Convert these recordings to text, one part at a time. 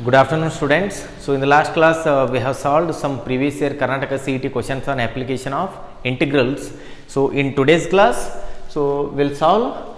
Good afternoon, students. So in the last class we have solved some previous year Karnataka CET questions on application of integrals. So in today's class, so we'll solve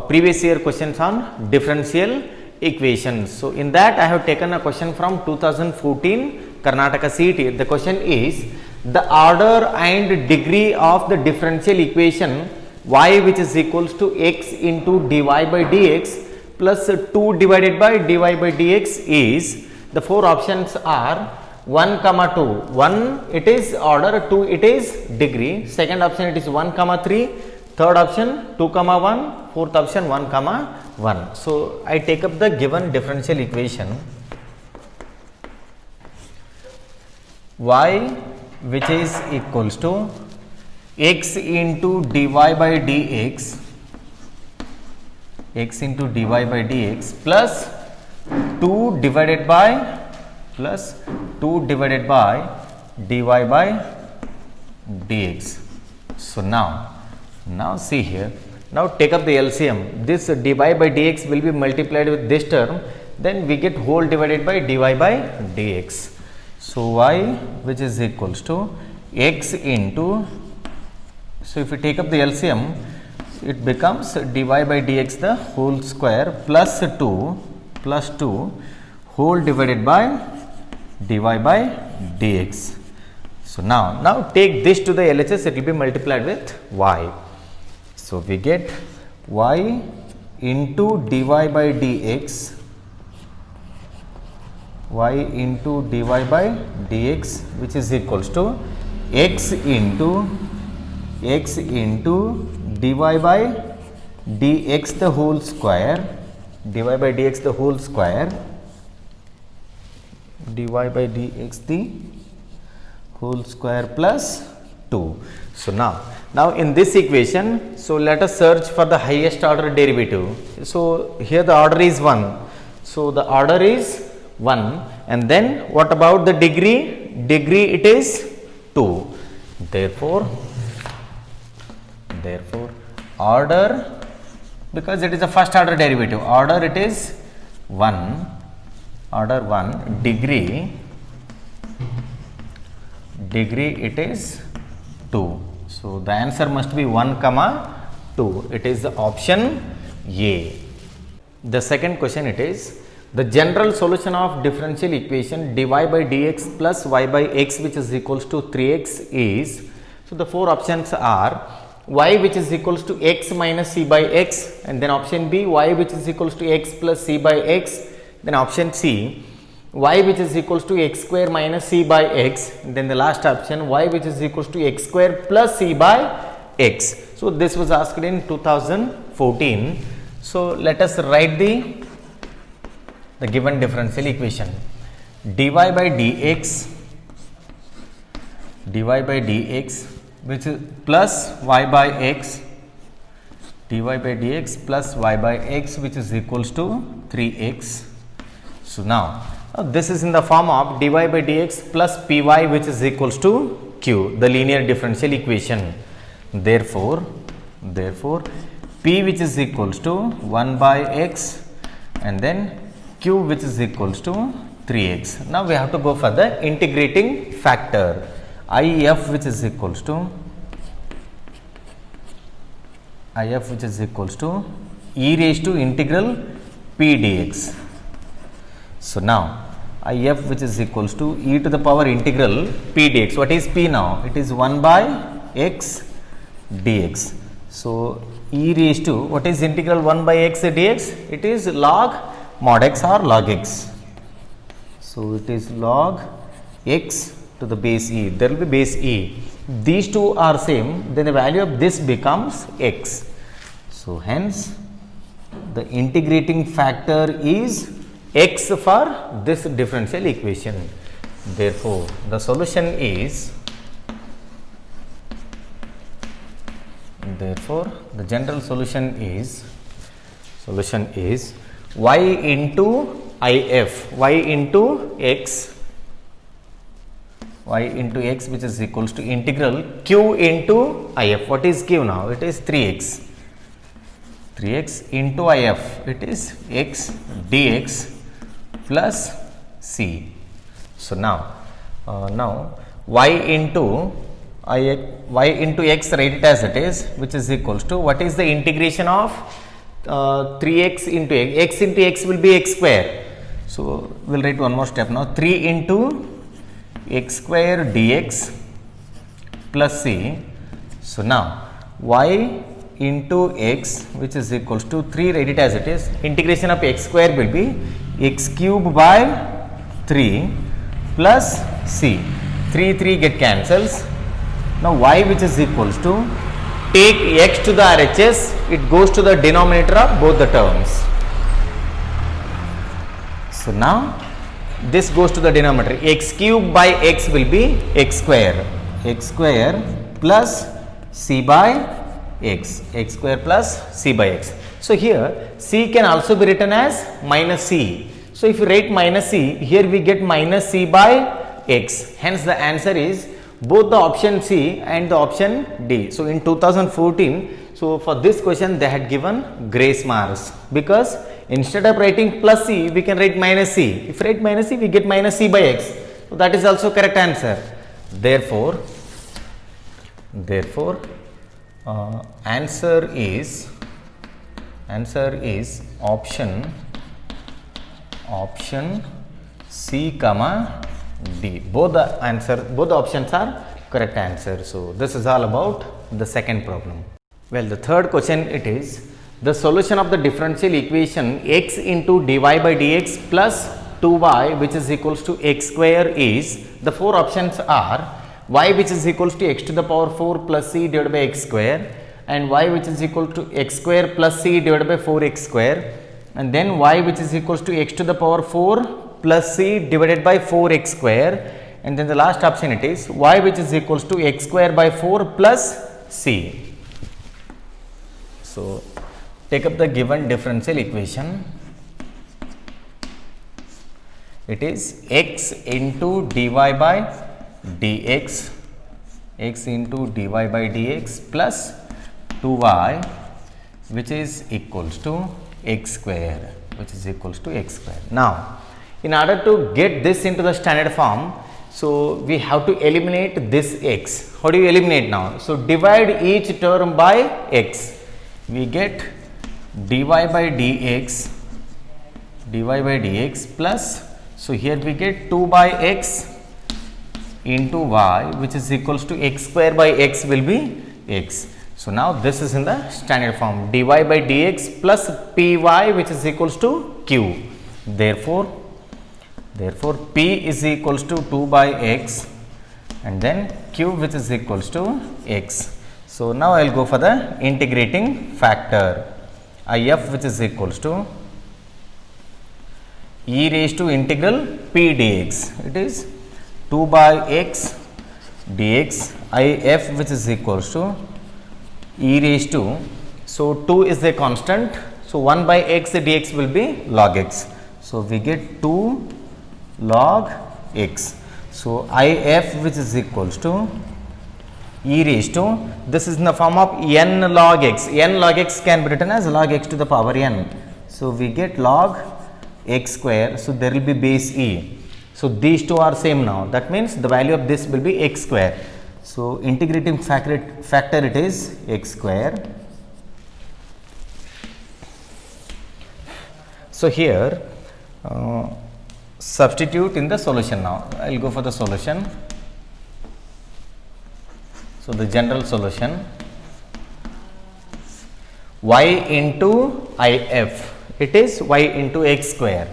previous year questions on differential equations. So in that I have taken a question from 2014 Karnataka CET. The question is the order and degree of the differential equation y which is equals to x into dy by dx plus 2 divided by dy by dx is, the four options are 1 comma 2, 1 it is order, 2 it is degree, second option it is 1 comma 3, third option 2 comma 1, fourth option 1 comma 1. So I take up the given differential equation y which is equals to x into dy by dx, x into dy by dx plus 2 divided by dy by dx. So now see here, now take up the LCM. This dy by dx will be multiplied with this term, then we get whole divided by dy by dx. So y which is equals to x into, so if you take up the LCM, it becomes dy by dx the whole square plus 2 whole divided by dy by dx. So now take this to the LHS, it will be multiplied with y. So we get y into dy by dx, y into dy by dx which is equals to x into dy by dx the whole square, dy by dx the whole square, dy by dx the whole square plus 2. So now in this equation, so let us search for the highest order derivative. So here the order is 1, so the order is 1, and then what about the degree? Degree it is 2. Therefore order, because it is a first order derivative, order it is 1, order 1, degree it is 2. So the answer must be 1 comma 2. It is the option A. The second question it is the general solution of differential equation dy by dx plus y by x which is equals to 3x is, so the four options are y which is equals to x minus c by x, and then option B y which is equals to x plus c by x, then option C y which is equals to x square minus c by x, and then the last option y which is equals to x square plus c by x. So this was asked in 2014. So let us write the given differential equation. dy by dx which is plus y by x, dy by dx plus y by x which is equals to 3x. So now this is in the form of dy by dx plus py which is equals to q, the linear differential equation. Therefore p which is equals to 1 by x and then q which is equals to 3x. Now we have to go for the integrating factor. if which is equals to e raised to integral p dx. So now if which is equals to e to the power integral p dx. What is p now? It is 1 by x dx. So e raised to, what is integral 1 by x dx? It is log mod x or log x. So it is log x to the base e, there will be base e. These two are same, then the value of this becomes x. So hence the integrating factor is x for this differential equation. Therefore the solution is, therefore the general solution is y into if, y into x which is equals to integral q into if. What is q now? It is 3x into if, it is x dx plus C. So now y into x, write it as it is, which is equals to, what is the integration of 3x into x into x will be x square. So we'll write one more step now, 3 into x square dx plus c. So now y into x, which is equals to 3, write it as it is, integration of x square will be x cube by 3 plus c. 3 get cancels. Now y, which is equals to, take x to the RHS, it goes to the denominator of both the terms. So now this goes to the denominator, x cube by x will be x square plus c by x square plus c by x. So here c can also be written as minus c. So if you write minus c, here we get minus c by x. Hence the answer is both the option C and the option D. So in 2014, so for this question they had given grace marks, because instead of writing plus c, we can write minus c. If we write minus c, we get minus c by x. So that is also correct answer. Therefore answer is option C comma D. Both the options are correct answer. So this is all about the second problem. Well, the third question, it is the solution of the differential equation x into dy by dx plus 2y, which is equals to x square, is, the four options are y, which is equals to x to the power 4 plus c divided by x square, and y, which is equal to x square plus c divided by 4x square, and then y, which is equals to x to the power 4 plus c divided by 4x square, and then the last option, it is y, which is equals to x square by 4 plus c. So take up the given differential equation. It is x into dy by dx, plus 2y, which is equals to x square, Now in order to get this into the standard form, so we have to eliminate this x. How do you eliminate now? So divide each term by x. We get dy by dx plus, so here we get 2 by x into y, which is equals to x square by x will be x. So now this is in the standard form, dy by dx plus py, which is equals to q. Therefore p is equals to 2 by x and then q, which is equals to x. So now I will go for the integrating factor, if, which is equals to e raised to integral p dx. It is 2 by x dx, if, which is equals to e raised to, so 2 is a constant, so 1 by x dx will be log x. So we get 2 log x. So if, which is equals to e raised to, this is in the form of n log x. N log x can be written as log x to the power n. So we get log x square. So there will be base e. So these two are same now. That means the value of this will be x square. So integrating factor it is x square. So here substitute in the solution now. I will go for the solution. So the general solution, y into if, it is y into x square,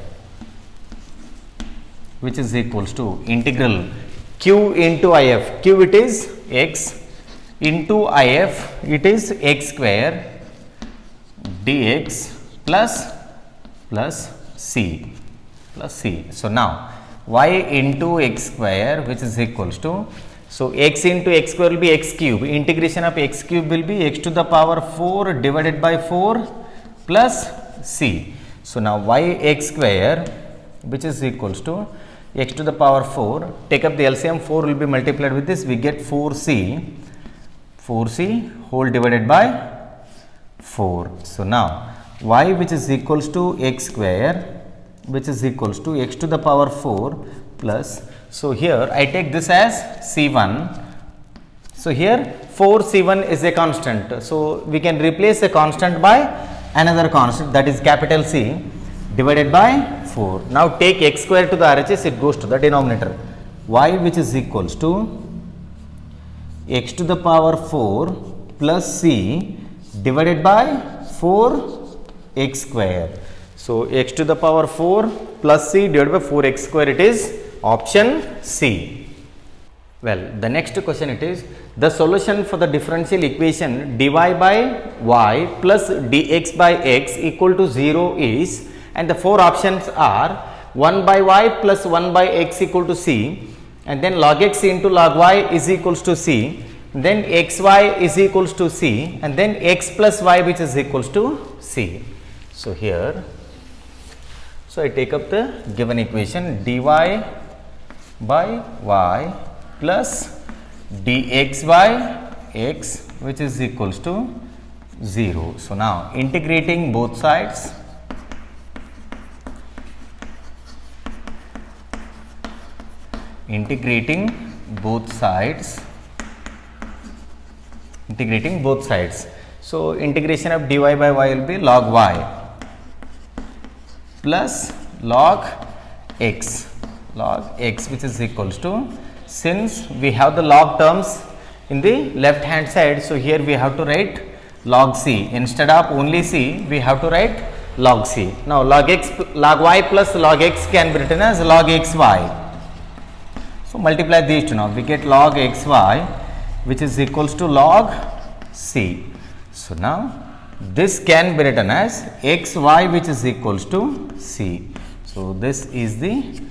which is equals to integral q into if. Q it is x, into if it is x square dx plus c. So now y into x square, which is equals to, so x into x square will be x cube, integration of x cube will be x to the power 4 divided by 4 plus c. So now y x square, which is equals to x to the power 4, take up the LCM, 4 will be multiplied with this, we get 4c whole divided by 4. So now y, which is equals to x square which is equals to x to the power 4 plus, so here I take this as C1. So here 4C1 is a constant. So we can replace a constant by another constant, that is capital C divided by 4. Now take x square to the RHS, it goes to the denominator. Y which is equals to x to the power 4 plus C divided by 4x square. So x to the power 4 plus C divided by 4x square, it is option C. Well, the next question it is, the solution for the differential equation dy by y plus dx by x equal to 0 is, and the four options are 1 by y plus 1 by x equal to c, and then log x into log y is equals to c, then xy is equals to c, and then x plus y which is equals to c. So here, so I take up the given equation dy by y plus dx by x which is equals to 0. So now integrating both sides, integrating both sides. So integration of dy by y will be log y plus log x which is equals to, since we have the log terms in the left hand side, so here we have to write log c, instead of only c we have to write log c. Now log y plus log x can be written as log xy. So multiply these two, now we get log xy which is equals to log c. So now this can be written as xy which is equals to c. So this is the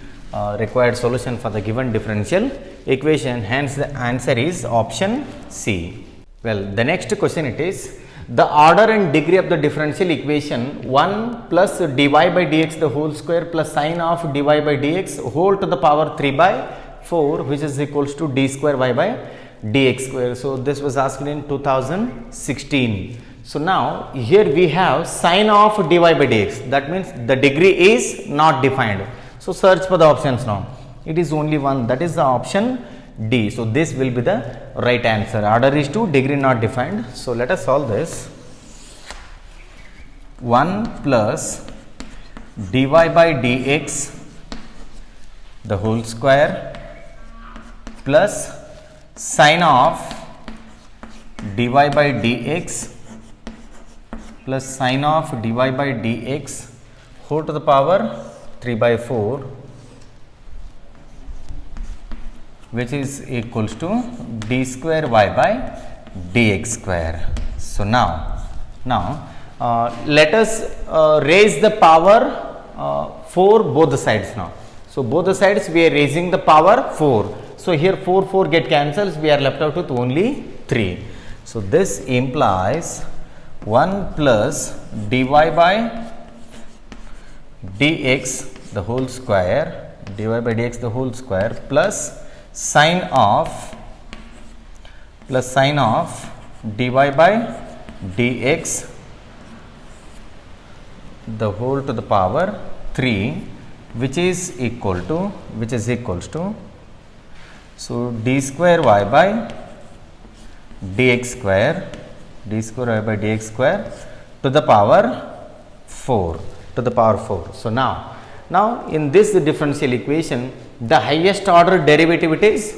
required solution for the given differential equation, hence the answer is option C. Well, the next question it is, the order and degree of the differential equation 1 plus dy by dx the whole square plus sine of dy by dx whole to the power 3 by 4 which is equals to d square y by dx square. So this was asked in 2016. So now here we have sine of dy by dx, that means the degree is not defined. So search for the options now. It is only one, that is the option D. So this will be the right answer. Order is 2, degree not defined. So let us solve this. 1 plus dy by dx the whole square plus sine of dy by dx plus sine of dy by dx whole to the power 3 by 4 which is equals to d square y by dx square. So now let us raise the power for both the sides now. So both the sides we are raising the power 4. So here 4 get cancels, we are left out with only 3. So this implies 1 plus dy by dx the whole square, dy by dx the whole square plus sine of dy by dx the whole to the power 3 which is equals to, so d square y by dx square, d square y by dx square to the power 4. So now in this differential equation, the highest order derivative it is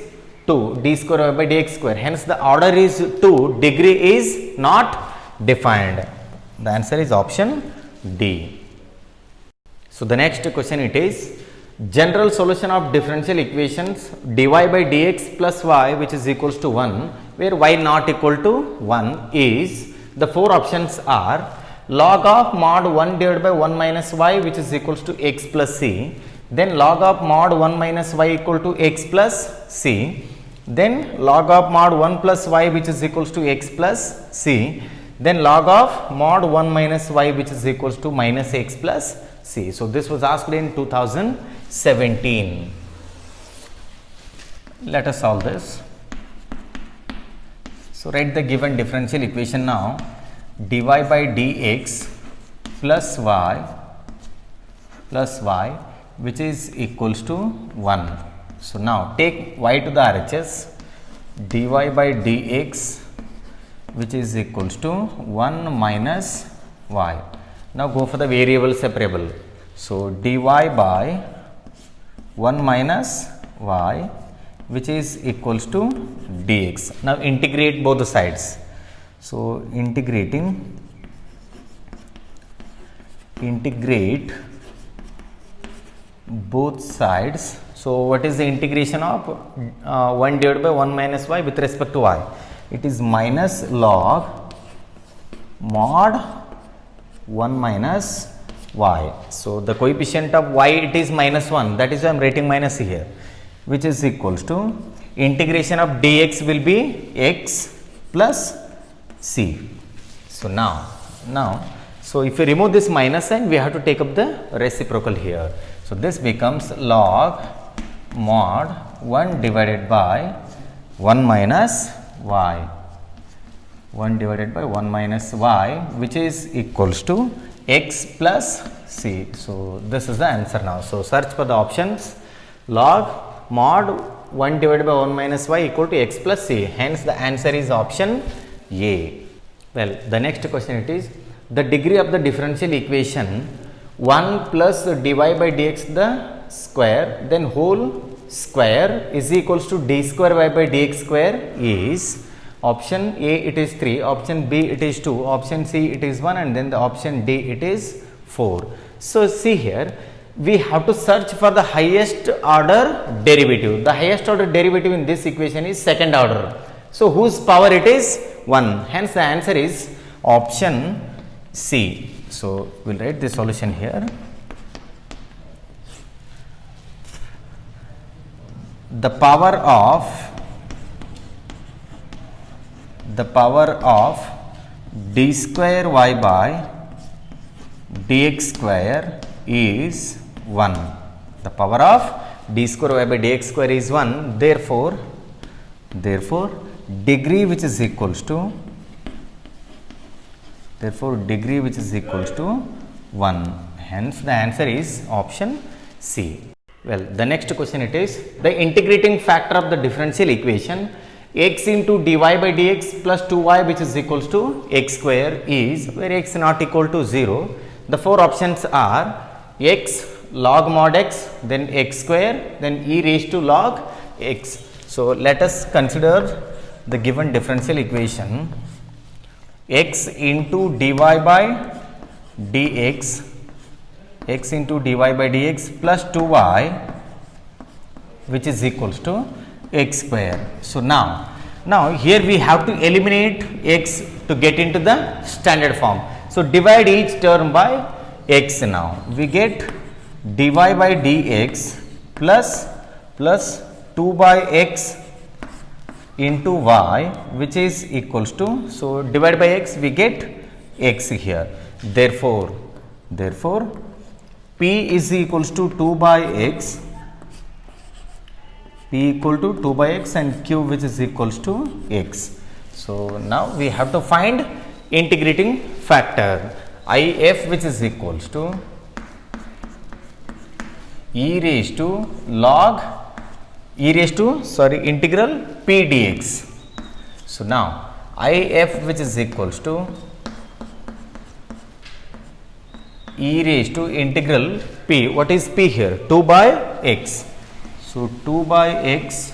2, d square y by dx square, hence the order is 2, degree is not defined. The answer is option D. So the next question it is, general solution of differential equations dy by dx plus y which is equals to 1 where y not equal to 1 is, the four options are log of mod 1 divided by 1 minus y which is equals to x plus c, then log of mod 1 minus y equal to x plus c, then log of mod 1 plus y which is equals to x plus c, then log of mod 1 minus y which is equals to minus x plus c. So this was asked in 2017. Let us solve this. So write the given differential equation now, dy by dx plus y plus y which is equals to 1. So, now take y to the RHS, dy by dx which is equals to 1 minus y. Now, go for the variable separable. So, dy by 1 minus y which is equals to dx. Now, integrate both the sides. So, integrate both sides. So, what is the integration of 1 divided by 1 minus y with respect to y? It is minus log mod 1 minus y. So, the coefficient of y it is minus 1, that is why I am writing minus here, which is equals to integration of dx will be x plus c. So, now so if you remove this minus sign, we have to take up the reciprocal here. So, this becomes log mod 1 divided by 1 minus y, 1 divided by 1 minus y which is equals to x plus c. So, this is the answer now. So, search for the options. Log mod 1 divided by 1 minus y equal to x plus c. Hence, the answer is option A. Well, the next question it is the degree of the differential equation 1 plus dy by dx the square then whole square is equals to d square y by dx square is option A it is 3, option B it is 2, option C it is 1 and then the option D it is 4. So, see here we have to search for the highest order derivative. The highest order derivative in this equation is second order. So, whose power it is 1, hence the answer is option C. So, we will write the solution here. The power of d square y by dx square is 1. The power of d square y by dx square is 1. Therefore, degree which is equals to 1. Hence, the answer is option C. Well, the next question it is the integrating factor of the differential equation x into dy by dx plus 2y which is equals to x square is where x not equal to 0. The four options are x log mod x, then x square, then e raised to log x. So, let us consider the given differential equation x into dy by dx plus 2y which is equals to x square. So, now here we have to eliminate x to get into the standard form. So, divide each term by x. Now, we get dy by dx plus 2 by x into y which is equals to, so divide by x we get x here. Therefore, p is equals to 2 by x, and q which is equals to x. So, now we have to find integrating factor if which is equals to integral p dx. So, now if which is equals to integral p, what is p here? 2 by x. So, 2 by x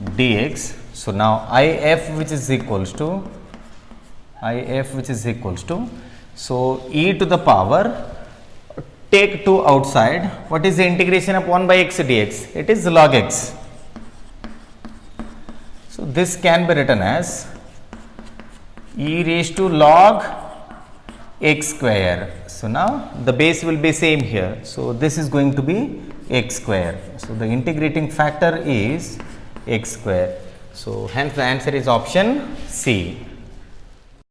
dx. So, now if which is equals to so e to the power, take 2 outside, what is the integration of 1 by x dx? It is log x. So, this can be written as e raised to log x square. So, now the base will be same here. So, this is going to be x square. So, the integrating factor is x square. So, hence the answer is option C.